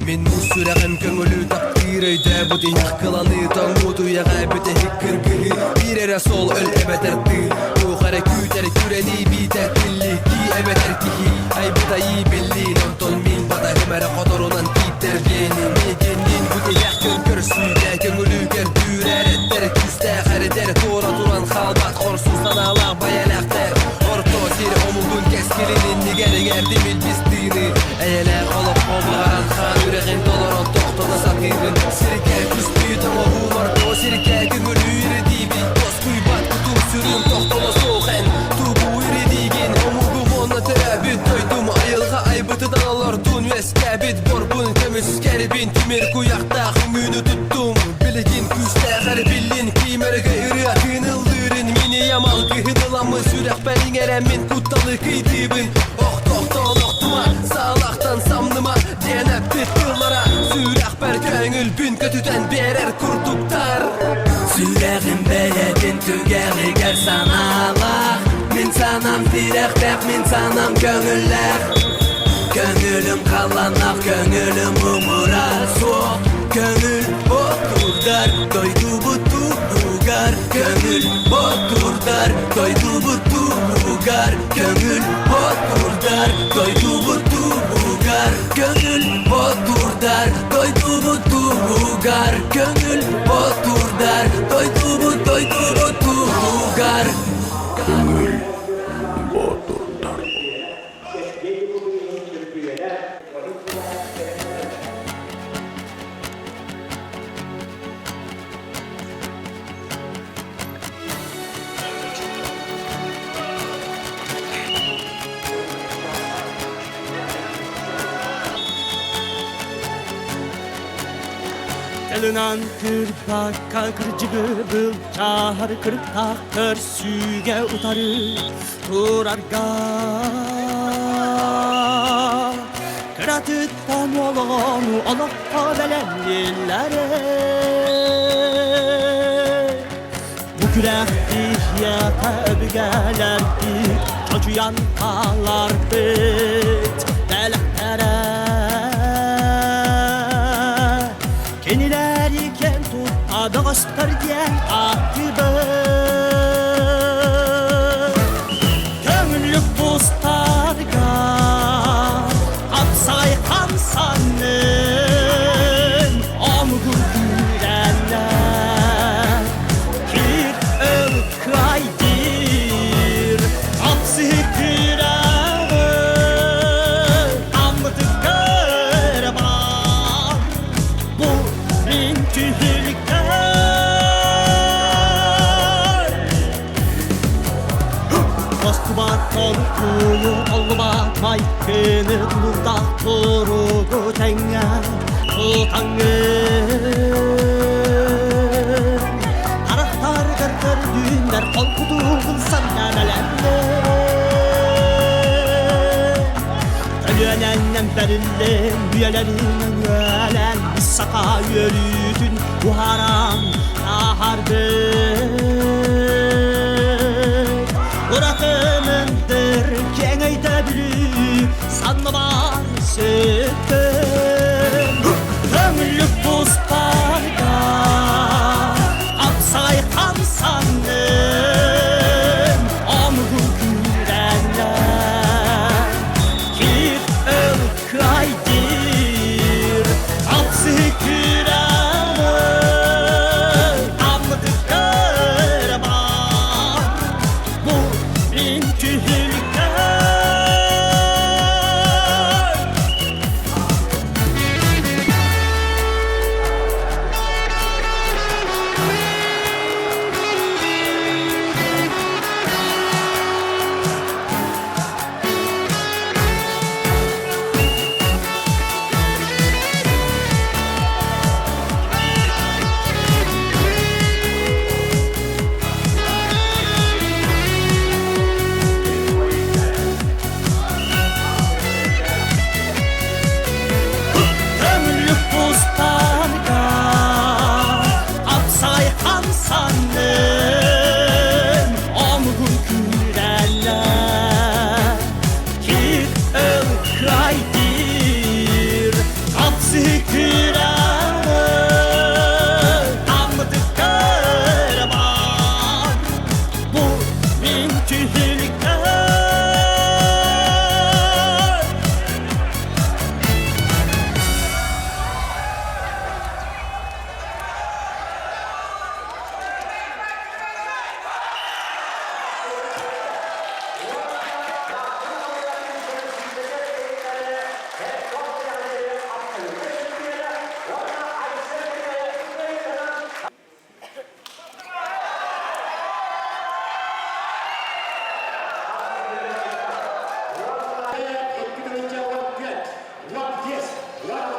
Min mussurağın köngülü takdireyde bu diyek kılanı tangudu ya gaybete hikkırgı bir ere sol öl ebeterdi bu kare küter küreni biter dilli ki ebetertihi ay bu da iyi belli non min bada hemere kodorunan gider beni megenin bu diyek köngürsüyle köngülü kertürer etter küste karider tora duran halbat korsuzdan ağlar bayalakter orto siri omuldun keskilinin nigeri gerdim ilbistini eyeler olup oblaran kan yüreğin dolaran tohtona sakirin sirke küstüyü tam o humor o sirke köngülü yürüdiği dost kuybat kutum sürüm tohtona soğen tuğbu yürüdiğin omugum ona terabit doydum ayılga aybıtıdan alırdun veskabit borbun temiz keribin timir kuyakta hümünü tuttum bilgin küste garbillin kimerge ürü akınıldırın mini yamal kıhıdılamı sürek belin eremin kuttalı kıydibin oh tohton ohtuma sağlaktan samlıma denep bittilara sürek ber köngül bün kötüden berer kurduktar süreğin beyedin tügeri ger sanalar min sanam direktek min sanam köngüller Gönülüm kallanak, gönülüm umurar soğuk Gönül botur der, doydu butu ugar Gönül botur der, doydu butu ugar Gönül botur der, doydu butu ugar Gönül botur der, doydu butu ugar Gönül botur der, doydu butu ugar Gönül botur der Elinan kırbaka kırcıgı çahar kırıkta körsüge utarı turarga Kıratıttan yolunu olakta belenlilere Bu kürek ihyata öbügelerdi çocuyan kalar bit delektere Keniler iken tut adı göster diyen akıbı Kömürlük buzlarga Kapsay kamsanın Omgur gürenler Kir ılkaydir Kapsı kırar Amıdı kırman Bu Korkuyu olma maykını Nurda kurugu tenge Tutangın Taraftar gırgır düğünler Korkuduğun sanyanelerle Ölüyenenden berillen Üyelerinden üyelen Biz saka yürüdün Bu haram aharbın Uğratımındır kengeyde bülü sanmama sütün Kömürlük buzlarga Apsay kamsanın Omgu gürenler Kir ılkaydir Apsı kıramın Amıdı kırman Bu Bravo.